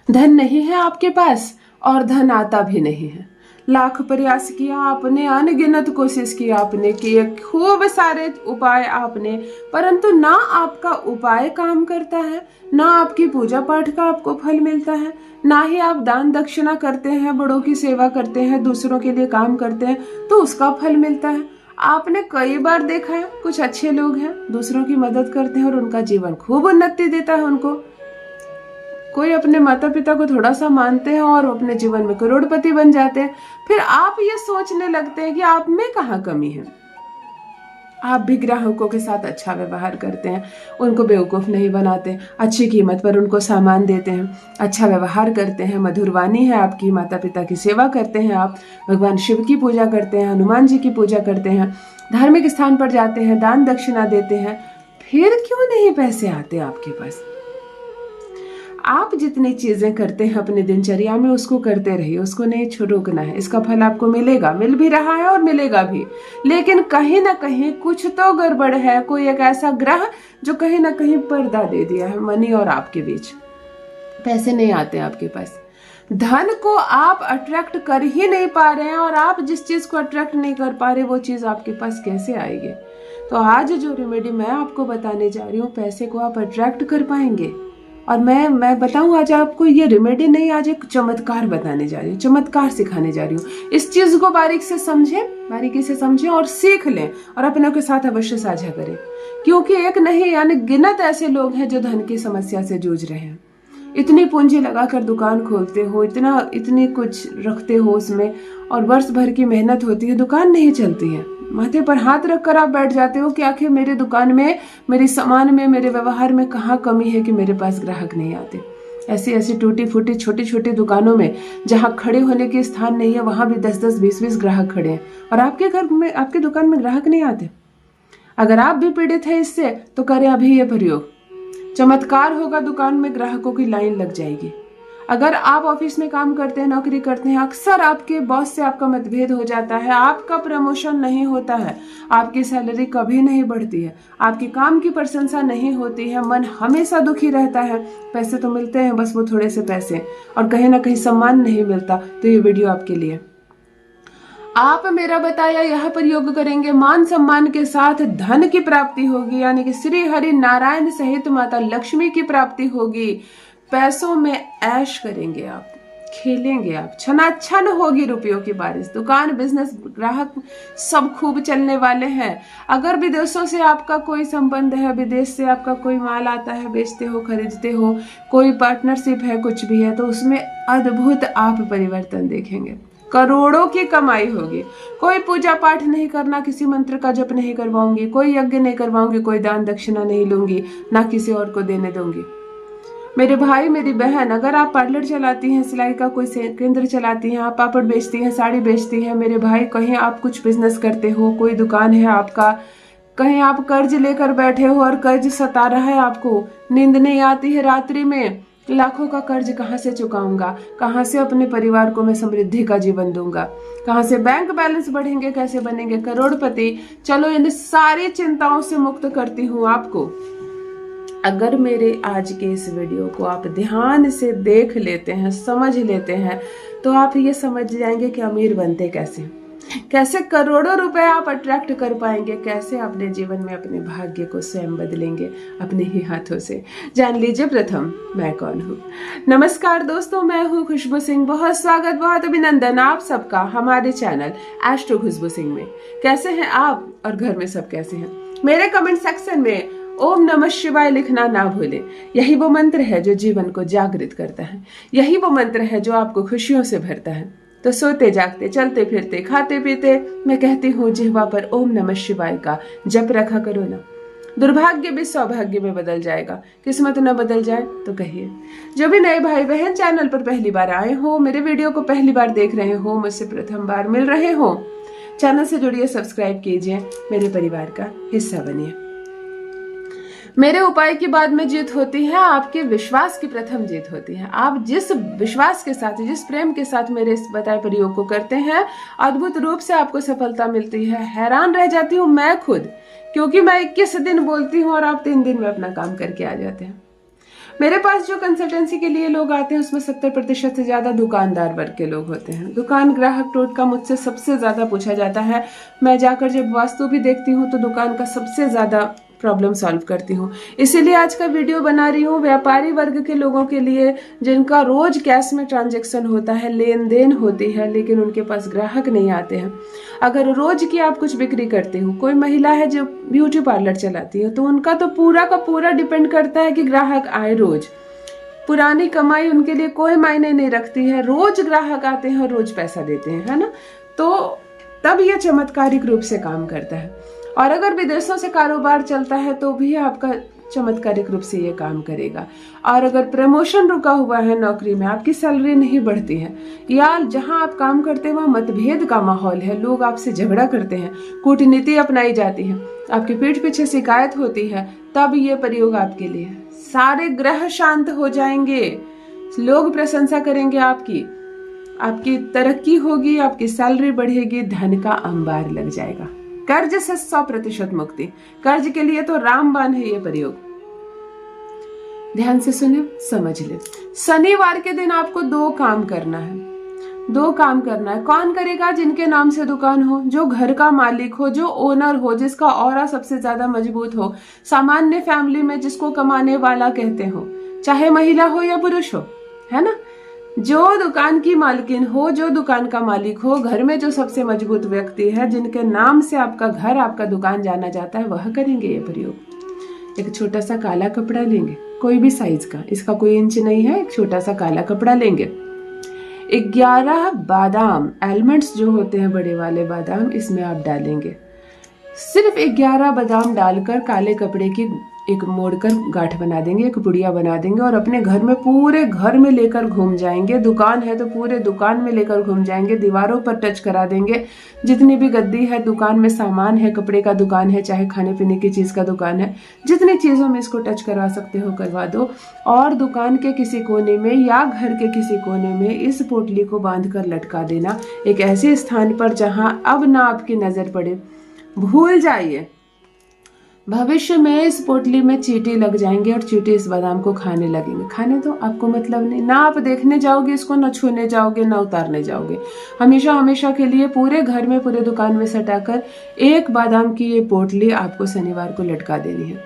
धन नहीं है आपके पास और धन आता भी नहीं है। लाख प्रयास किया आपने, अनगिनत कोशिश की आपने, किए खूब सारे उपाय आपने, परंतु ना आपका उपाय काम करता है, ना आपकी पूजा पाठ का आपको फल मिलता है, ना ही आप दान दक्षिणा करते हैं, बड़ों की सेवा करते हैं, दूसरों के लिए काम करते हैं तो उसका फल मिलता है। आपने कई बार देखा है कुछ अच्छे लोग हैं, दूसरों की मदद करते हैं और उनका जीवन खूब उन्नति देता है उनको। कोई अपने माता पिता को थोड़ा सा मानते हैं और अपने जीवन में करोड़पति बन जाते हैं। फिर आप ये सोचने लगते हैं कि आप में कहाँ कमी है। आप भी ग्राहकों के साथ अच्छा व्यवहार करते हैं, उनको बेवकूफ नहीं बनाते, अच्छी कीमत पर उनको सामान देते हैं, अच्छा व्यवहार करते हैं, मधुर वाणी है आपकी, माता पिता की सेवा करते हैं आप, भगवान शिव की पूजा करते हैं, हनुमान जी की पूजा करते हैं, धार्मिक स्थान पर जाते हैं, दान दक्षिणा देते हैं। फिर क्यों नहीं पैसे आते आपके पास? आप जितनी चीजें करते हैं अपने दिनचर्या में उसको करते रहिए, उसको नहीं रोकना है। इसका फल आपको मिलेगा, मिल भी रहा है और मिलेगा भी। लेकिन कहीं ना कहीं कुछ तो गड़बड़ है, कोई एक ऐसा ग्रह जो कहीं ना कहीं पर्दा दे दिया है मनी और आपके बीच। पैसे नहीं आते आपके पास, धन को आप अट्रैक्ट कर ही नहीं पा रहे हैं, और आप जिस चीज को अट्रैक्ट नहीं कर पा रहे वो चीज आपके पास कैसे आएगी? तो आज जो रेमेडी मैं आपको बताने जा रही हूँ, पैसे को आप अट्रैक्ट कर पाएंगे। और मैं बताऊं आज आपको ये रेमेडी नहीं, आज एक चमत्कार बताने जा रही हूँ, चमत्कार सिखाने जा रही हूँ। इस चीज को बारीकी से समझें और सीख लें और अपनों के साथ अवश्य साझा करें, क्योंकि एक नहीं यानी गिनत ऐसे लोग हैं जो धन की समस्या से जूझ रहे हैं। इतनी पूंजी लगाकर दुकान खोलते हो, इतनी कुछ रखते हो उसमें, और वर्ष भर की मेहनत होती है, दुकान नहीं चलती है। माथे पर हाथ रखकर आप बैठ जाते हो कि आखिर मेरे दुकान में, मेरे सामान में, मेरे व्यवहार में कहाँ कमी है कि मेरे पास ग्राहक नहीं आते। ऐसी टूटी फूटी छोटी छोटी दुकानों में जहाँ खड़े होने के स्थान नहीं है, वहां भी 10-10, 20-20 ग्राहक खड़े हैं और आपके घर में, आपके दुकान में ग्राहक नहीं आते। अगर आप भी पीड़ित है इससे तो करें अभी ये प्रयोग, चमत्कार होगा, दुकान में ग्राहकों की लाइन लग जाएगी। अगर आप ऑफिस में काम करते हैं, नौकरी करते हैं, अक्सर आपके बॉस से आपका मतभेद हो जाता है, आपका प्रमोशन नहीं होता है, आपकी सैलरी कभी नहीं बढ़ती है, आपके काम की प्रशंसा नहीं होती है, मन हमेशा दुखी रहता है, पैसे तो मिलते हैं बस वो थोड़े से पैसे, और कहीं ना कहीं सम्मान नहीं मिलता, तो ये वीडियो आपके लिए। आप मेरा बताया यह प्रयोग करेंगे, मान सम्मान के साथ धन की प्राप्ति होगी, यानी कि श्री हरि नारायण सहित माता लक्ष्मी की प्राप्ति होगी। पैसों में ऐश करेंगे आप, खेलेंगे आप, छनाछन होगी रुपयों की बारिश। दुकान, बिजनेस, ग्राहक सब खूब चलने वाले हैं। अगर विदेशों से आपका कोई संबंध है, विदेश से आपका कोई माल आता है, बेचते हो, खरीदते हो, कोई पार्टनरशिप है, कुछ भी है, तो उसमें अद्भुत आप परिवर्तन देखेंगे। करोड़ों की कमाई होगी। कोई पूजा पाठ नहीं करना, किसी मंत्र का जप नहीं करवाऊंगी, कोई यज्ञ नहीं करवाऊंगी, कोई दान दक्षिणा नहीं लूंगी, ना किसी और को देने दूंगी। मेरे भाई, मेरी बहन, अगर आप पार्लर चलाती हैं, सिलाई का कोई केंद्र चलाती हैं, आप पापड़ बेचती हैं, साड़ी बेचती हैं, मेरे भाई, कहीं आप कुछ बिजनेस करते हो, कोई दुकान है आपका, कहीं आप कर्ज लेकर बैठे हो और कर्ज सता रहा है आपको, नींद नहीं आती है रात्रि में, लाखों का कर्ज कहाँ से चुकाऊंगा, कहाँ से अपने परिवार को मैं समृद्धि का जीवन दूंगा, कहाँ से बैंक बैलेंस बढ़ेंगे, कैसे बनेंगे करोड़पति। चलो इन सारी चिंताओं से मुक्त करती हूँ आपको। अगर मेरे आज के इस वीडियो को आप ध्यान से देख लेते हैं, समझ लेते हैं, तो आप ये समझ जाएंगे कि अमीर बनते कैसे करोड़ों रुपए आप अट्रैक्ट कर पाएंगे, कैसे अपने जीवन में अपने भाग्य को स्वयं बदलेंगे अपने ही हाथों से। जान लीजिए प्रथम मैं कौन हूँ। नमस्कार दोस्तों, मैं हूँ खुशबू सिंह। बहुत स्वागत, बहुत अभिनंदन आप सबका हमारे चैनल एस्ट्रो खुशबू सिंह में। कैसे हैं आप और घर में सब कैसे हैं? मेरे कमेंट सेक्शन में ओम नमः शिवाय लिखना ना भूलें। यही वो मंत्र है जो जीवन को जागृत करता है, यही वो मंत्र है जो आपको खुशियों से भरता है। तो सोते जागते, चलते फिरते, खाते पीते मैं कहती हूँ जिह्वा पर ओम नमः शिवाय का जप रखा करो ना। दुर्भाग्य भी सौभाग्य में बदल जाएगा। किस्मत न बदल जाए तो कहिए। जो भी नए भाई बहन चैनल पर पहली बार आए हो, मेरे वीडियो को पहली बार देख रहे हो, मुझसे प्रथम बार मिल रहे हो, चैनल से जुड़िए, सब्सक्राइब कीजिए, मेरे परिवार का हिस्सा बनिए। मेरे उपाय की बाद में जीत होती है, आपके विश्वास की प्रथम जीत होती है। आप जिस विश्वास के साथ, जिस प्रेम के साथ मेरे इस बताए प्रयोग को करते हैं, अद्भुत रूप से आपको सफलता मिलती है। हैरान रह जाती हूँ मैं खुद, क्योंकि मैं 21 दिन बोलती हूँ और आप 3 दिन में अपना काम करके आ जाते हैं। मेरे पास जो कंसल्टेंसी के लिए लोग आते हैं उसमें 70% से ज्यादा दुकानदार वर्ग के लोग होते हैं। दुकान ग्राहक टोटका मुझसे सबसे ज्यादा पूछा जाता है। मैं जाकर जब वास्तु भी देखती हूँ तो दुकान का सबसे ज्यादा प्रॉब्लम सॉल्व करती हूँ। इसीलिए आज का वीडियो बना रही हूँ व्यापारी वर्ग के लोगों के लिए, जिनका रोज कैश में ट्रांजैक्शन होता है, लेन देन होती है, लेकिन उनके पास ग्राहक नहीं आते हैं। अगर रोज की आप कुछ बिक्री करते हो, कोई महिला है जो ब्यूटी पार्लर चलाती है, तो उनका तो पूरा का पूरा डिपेंड करता है कि ग्राहक आए रोज। पुरानी कमाई उनके लिए कोई मायने नहीं रखती है, रोज ग्राहक आते हैं और रोज पैसा देते हैं, है ना। तो तब यह चमत्कारिक रूप से काम करता है। और अगर विदेशों से कारोबार चलता है तो भी आपका चमत्कारिक रूप से ये काम करेगा। और अगर प्रमोशन रुका हुआ है नौकरी में, आपकी सैलरी नहीं बढ़ती है, या जहां आप काम करते हैं वहां मतभेद का माहौल है, लोग आपसे झगड़ा करते हैं, कूटनीति अपनाई जाती है, आपके पीठ पीछे शिकायत होती है, तब ये प्रयोग आपके लिए है। सारे ग्रह शांत हो जाएंगे, लोग प्रशंसा करेंगे आपकी तरक्की होगी, आपकी सैलरी बढ़ेगी, धन का अंबार लग जाएगा। कर्ज से 100% मुक्ति। कर्ज के लिए तो रामबाण है ये प्रयोग। ध्यान से सुने, समझ ले। शनिवार के दिन आपको 2 काम करना है। कौन करेगा? जिनके नाम से दुकान हो, जो घर का मालिक हो, जो ओनर हो, जिसका ऑरा सबसे ज्यादा मजबूत हो, सामान्य फैमिली में जिसको कमाने वाला कहते हो, चाहे महिला हो या पुरुष हो, है ना। जो दुकान की मालकिन हो, जो दुकान का मालिक हो, घर में जो सबसे मजबूत व्यक्ति है, जिनके नाम से आपका घर, आपका दुकान जाना जाता है, वह करेंगे ये प्रयोग। एक छोटा सा काला कपड़ा लेंगे, कोई भी साइज का, इसका कोई इंच नहीं है, एक छोटा सा काला कपड़ा लेंगे। 11 बादाम, आलमंड्स जो होते हैं बड़े वाले बादाम, इसमें आप डालेंगे। सिर्फ 11 बादाम डालकर काले कपड़े की एक मोड़कर गांठ बना देंगे, एक पुड़िया बना देंगे और अपने घर में, पूरे घर में लेकर घूम जाएंगे। दुकान है तो पूरे दुकान में लेकर घूम जाएंगे, दीवारों पर टच करा देंगे। जितनी भी गद्दी है, दुकान में सामान है, कपड़े का दुकान है, चाहे खाने पीने की चीज का दुकान है, जितनी चीजों में इसको टच करवा सकते हो करवा दो। और दुकान के किसी कोने में या घर के किसी कोने में इस पोटली को बांधकर लटका देना, एक ऐसे स्थान पर जहां अब ना आपकी नजर पड़े। भूल जाइए, भविष्य में इस पोटली में चींटी लग जाएंगे और चींटी इस बादाम को खाने लगेंगे। खाने तो आपको मतलब नहीं, ना आप देखने जाओगे इसको, ना छूने जाओगे, ना उतारने जाओगे। हमेशा हमेशा के लिए पूरे घर में, पूरे दुकान में सटाकर एक बादाम की ये पोटली आपको शनिवार को लटका देनी है।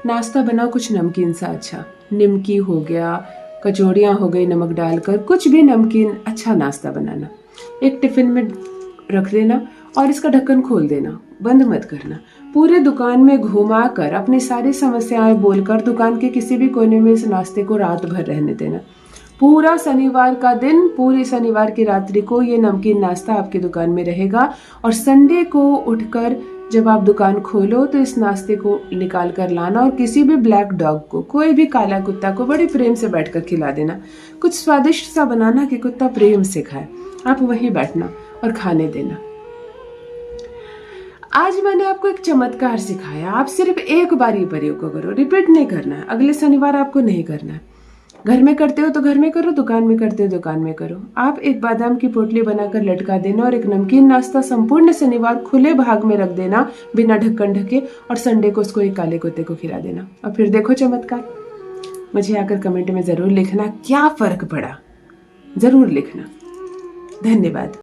नाश्ता बनाओ कुछ नमकीन सा, अच्छा निमकी हो गया, कचौड़ियाँ हो गई नमक डालकर, कुछ भी नमकीन अच्छा नाश्ता बनाना, एक टिफिन में रख देना और इसका ढक्कन खोल देना, बंद मत करना। पूरे दुकान में घुमाकर अपनी सारी समस्याएं बोलकर दुकान के किसी भी कोने में इस नाश्ते को रात भर रहने देना। पूरा शनिवार का दिन, पूरी शनिवार की रात्रि को ये नमकीन नाश्ता आपकी दुकान में रहेगा। और संडे को उठकर जब आप दुकान खोलो तो इस नाश्ते को निकाल कर लाना और किसी भी ब्लैक डॉग को, कोई भी काला कुत्ता को बड़े प्रेम से बैठकर खिला देना। कुछ स्वादिष्ट सा बनाना कि कुत्ता प्रेम से खाए, आप वहीं बैठना और खाने देना। आज मैंने आपको एक चमत्कार सिखाया, आप सिर्फ एक बार ये प्रयोग करो, रिपीट नहीं करना है, अगले शनिवार आपको नहीं करना है। घर में करते हो तो घर में करो, दुकान में करते हो दुकान में करो। आप एक बादाम की पोटली बनाकर लटका देना और एक नमकीन नाश्ता संपूर्ण शनिवार खुले भाग में रख देना, बिना ढक्कन ढके, और संडे को उसको एक काले कुत्ते को खिला देना। और फिर देखो चमत्कार। मुझे आकर कमेंट में जरूर लिखना क्या फर्क पड़ा, जरूर लिखना। धन्यवाद।